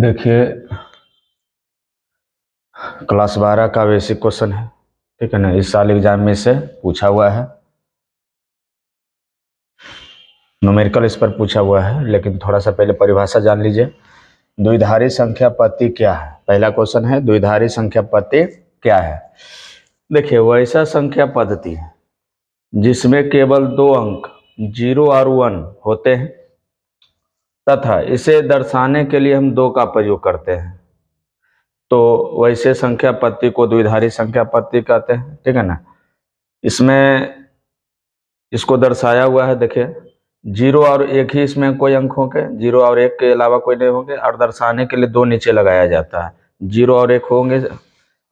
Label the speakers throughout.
Speaker 1: देखिए क्लास 12 का basic question है, ठीक है ना। इस साल एग्जाम में से पूछा हुआ है, न्यूमेरिकल इस पर पूछा हुआ है, लेकिन थोड़ा सा पहले परिभाषा जान लीजिए। द्विधारी संख्या पत्ती क्या है? पहला क्वेश्चन है, द्विधारी संख्या पत्ती क्या है। देखिए, वैसा संख्या पद्धति जिसमें केवल दो अंक 0 और 1 होते हैं तथा इसे दर्शाने के लिए हम 2 का प्रयोग करते हैं, तो वैसे संख्या पत्ती को द्विधारी संख्या पत्ती कहते हैं, ठीक है ना। इसमें इसको दर्शाया हुआ है, देखिए 0 और 1 ही इसमें कोई अंक होंगे, 0 और 1 के अलावा कोई नहीं होंगे, और दर्शाने के लिए 2 नीचे लगाया जाता है। 0 और 1 होंगे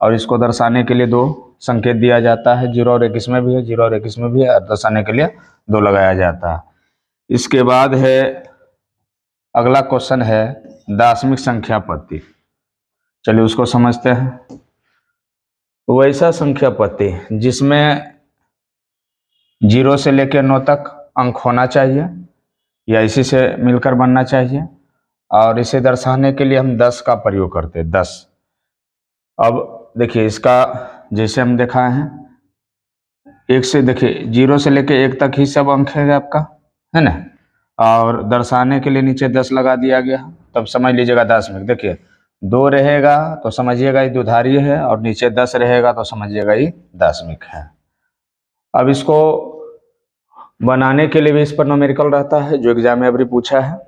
Speaker 1: और इसको दर्शाने के लिए 2 संकेत दिया जाता है। 0 और 1 इसमें भी है, 0 और 1 इसमें भी है, और दर्शाने के लिए 2 लगाया जाता है। इसके बाद है अगला क्वेश्चन है दार्शनिक संख्या पत्ती। चलिए उसको समझते हैं। वैसा संख्या पत्ती जिसमें 0 से लेकर 9 तक अंक होना चाहिए या इसी से मिलकर बनना चाहिए, और इसे दर्शाने के लिए हम 10 का प्रयोग करते हैं, 10। अब देखिए इसका जैसे हम देखा है, 1 से देखिए 0 से लेकर 1 तक ही सब अंक है आपका, है ना, और दर्शाने के लिए नीचे 10 लगा दिया गया, तब समझ लीजिएगा दार्शनिक। देखिए 2 रहेगा तो समझिएगा ये द्विधारी है, और नीचे 10 रहेगा तो समझिएगा ये दार्शनिक है। अब इसको बनाने के लिए भी इस पर न्यूमेरिकल रहता है, जो एग्जाम में अभी पूछा है,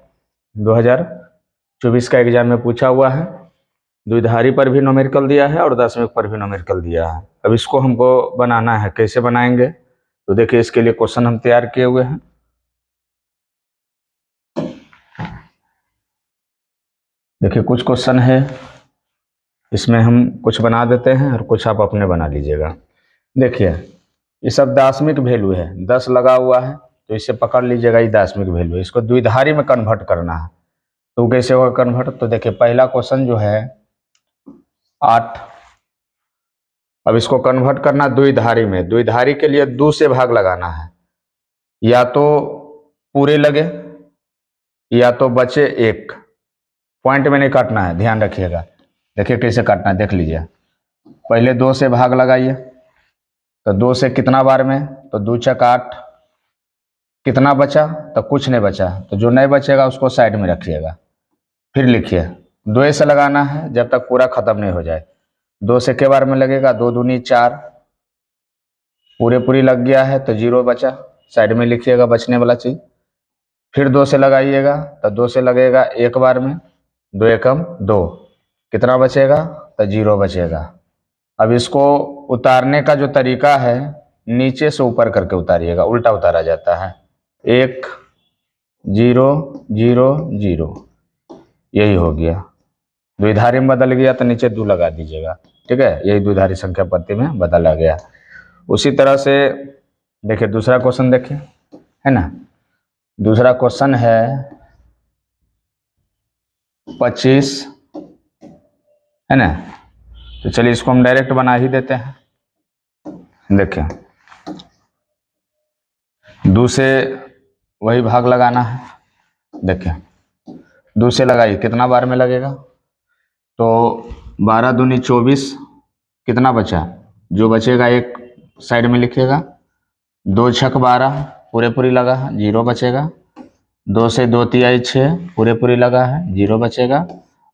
Speaker 1: 2024 का एग्जाम में पूछा हुआ है। द्विधारी पर भी न्यूमेरिकल दिया है और दशमिक पर भी न्यूमेरिकल दिया है। अब इसको हमको बनाना है, कैसे बनाएंगे, तो देखिए इसके लिए क्वेश्चन हम तैयार किए हुए हैं। देखिए कुछ क्वेश्चन है, इसमें हम कुछ बना देते हैं और कुछ आप अपने बना लीजिएगा। देखिए ये सब दार्शनिक वैल्यू है, 10 लगा हुआ है, तो इसे पकड़ लीजिएगा, ये दार्शनिक वैल्यू है। इसको द्विधारी में कन्वर्ट करना है, तो कैसे होगा कन्वर्ट, तो देखिए पहला क्वेश्चन जो है 8। अब इसको कन्वर्ट करना द्विधारी में, द्विधारी के लिए 2 से भाग लगाना है, या तो पूरे लगे या तो बचे 1। पॉइंट में नहीं काटना है, ध्यान रखिएगा। देखिए कैसे काटना है, देख लीजिए। पहले 2 से भाग लगाइए, तो 2 से कितना बार में, तो 2 चक 8। कितना बचा, तो कुछ नहीं बचा, तो जो नहीं बचेगा उसको साइड में रखिएगा। फिर लिखिए 2 से लगाना है जब तक पूरा खत्म नहीं हो जाए। 2 से के बार में लगेगा, 2 दूनी 4, पूरी लग गया है तो 0 बचा, साइड में लिखिएगा बचने वाला चीज। फिर 2 से लगाइएगा, तो 2 से लगेगा 1 बार में, 2 एकम 2, कितना बचेगा, तो 0 बचेगा। अब इसको उतारने का जो तरीका है, नीचे से ऊपर करके उतारिएगा, उल्टा उतारा जाता है। 1 0 0 0, यही हो गया। द्विधारी में बदल गया तो नीचे 2 लगा दीजिएगा, ठीक है, यही द्विधारी संख्या पत्ती में बदला गया। उसी तरह से देखिए दूसरा क्वेश्चन देखिए, है ना। दूसरा क्वेश्चन है 25, है ना। तो चलिए इसको हम डायरेक्ट बना ही देते हैं। देखिए 2 से वही भाग लगाना है। देखिए 2 से लगाइए, कितना बार में लगेगा, तो 12 दूनी 24, कितना बचा, जो बचेगा 1 साइड में लिखिएगा। 2 छक 12, पूरी लगा है, 0 बचेगा। 2 से 2 तिहाई 6, पूरी लगा है, 0 बचेगा।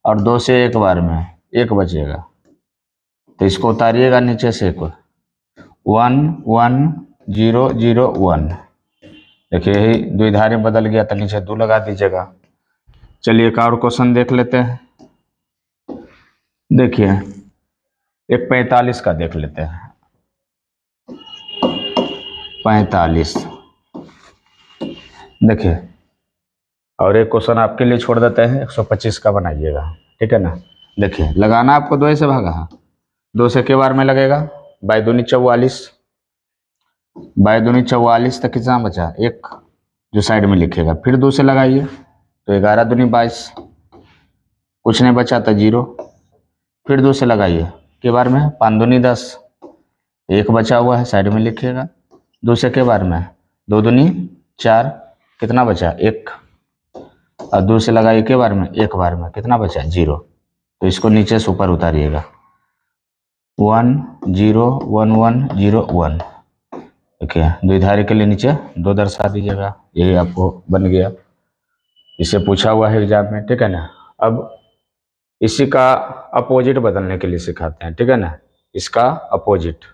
Speaker 1: और 2 से 1 बार में 1 बचेगा, तो इसको उतारिएगा नीचे से 1 1 1 0 0 1। देखिए यही द्विधारी में बदल गया, तो नीचे 2 लगा दीजिएगा। चलिए एक और क्वेश्चन देख लेते हैं। देखिए एक 45 का देख लेते हैं। 45, देखिए और एक क्वेश्चन आपके लिए छोड़ देते हैं, 125 का बनाइएगा, ठीक है ना। देखिए लगाना आपको 2 से भागा है, 2 से के बार में लगेगा, बाई दूनी 44, बाई दूनी 44, तक कितना बचा 1, जो साइड में लिखेगा। फिर 2 से लगाइए, तो 11 दूनी 22, कुछ नहीं बचा तो 0। फिर 2 से लगाइए के बार में, 5 दूनी 10, 1 बचा हुआ है, साइड में लिखिएगा। 2 से के बार में 2 दूनी 4, कितना बचा 1, और 2 से लगा एक बार में, एक बार में कितना बचा? 0। तो इसको नीचे से ऊपर उतारिएगा, 1 0 1 1 0 1। देखिए द्विधारी के लिए नीचे 2 दर्शा दीजिएगा, यही आपको बन गया। इसे पूछा हुआ है एग्जाम में, ठीक है ना। अब इसी का अपोजिट बदलने के लिए सिखाते हैं, ठीक है ना। इसका अपोजिट,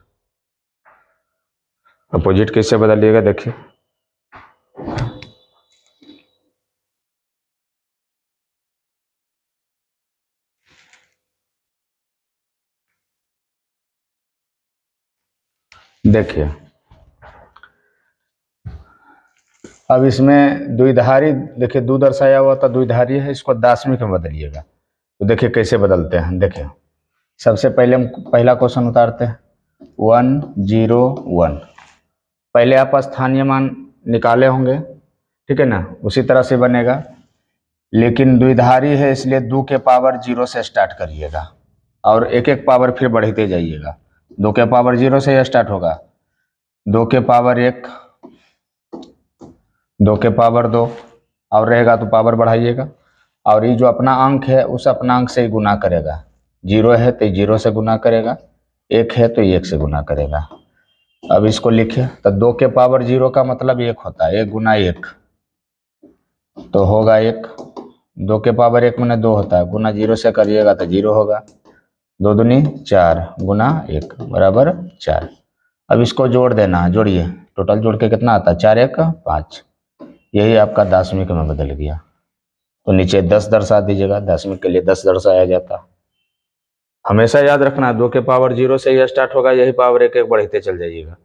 Speaker 1: अपोजिट कैसे बदलिएगा देखिए। देखिए अब इसमें द्विधारी, देखिए 2 दर्शाया हुआ था, द्विधारी है, इसको दाशमिक में बदलिएगा। तो देखिए कैसे बदलते हैं। देखिए सबसे पहले हम पहला क्वेश्चन उतारते हैं, 1 0 1। पहले आप स्थानीय मान निकाले होंगे, ठीक है ना, उसी तरह से बनेगा। लेकिन द्विधारी है इसलिए 2 के पावर 0 से स्टार्ट करिएगा और एक एक पावर फिर बढ़ते जाइएगा। 2 के पावर 0 से स्टार्ट होगा, 2 के पावर 1, 2 के पावर 2 और रहेगा तो पावर बढ़ाइएगा। और ये जो अपना अंक है उस अपना अंक से ही गुना करेगा। 0 है तो 0 से गुना करेगा, 1 है तो 1 से गुना करेगा। अब इसको लिखे तो 2 के पावर 0 का मतलब 1 होता है, 1 गुना 1 तो होगा 1। 2 के पावर 1 मैंने 2 होता है, गुना 0 से करिएगा तो 0 होगा। 2 दूनी 4 गुना 1 बराबर 4। अब इसको जोड़ देना है, जोड़िए, टोटल जोड़ के कितना आता है? 4 1 5। यही आपका दाशमिक में बदल गया। तो नीचे 10 दर्शा दीजिएगा, दाशमिक के लिए 10 दर्शाया जाता। हमेशा याद रखना 2 के पावर 0 से ही स्टार्ट होगा, यही पावर 1 1 बढ़ते चल जाइएगा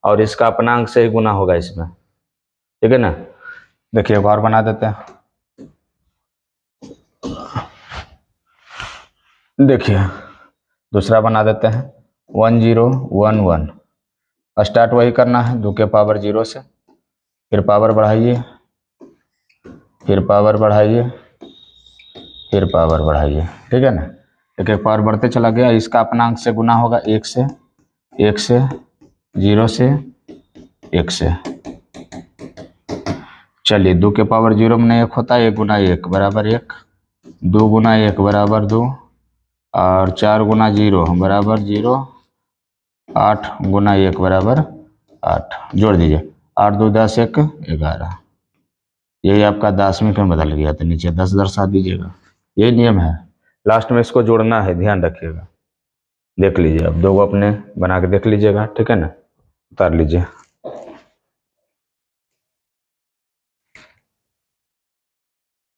Speaker 1: और इसका अपना अंक से ही गुना होगा इसमें, ठीक है ना। देखिए एक और बना देते हैं। देखिए दूसरा बना देते हैं, 1 0 1 1। स्टार्ट वही करना है 2 के पावर 0 से, फिर पावर बढ़ाइए, फिर पावर बढ़ाइए, फिर पावर बढ़ाइए, ठीक है ना। एक एक पावर बढ़ते चला गया, इसका अपना अंक से गुना होगा 1 से, 1 से, 0 से, 1 से। चलिए 2 के पावर 0 में 1 होता है, 1 गुना 1 बराबर 1, 2 गुना 1 बराबर 2 और 4 गुना 0 बराबर 0, 8 गुना 1 बराबर 8। जोड़ दीजिए, 8 2 10 1 11। यही आपका दाशमिक में बदल गया, तो नीचे 10 दर्शा दीजिएगा। यही नियम है, लास्ट में इसको जोड़ना है, ध्यान रखिएगा। देख लीजिए अब 2 अपने बना के देख लीजिएगा, ठीक है ना। उतार लीजिए।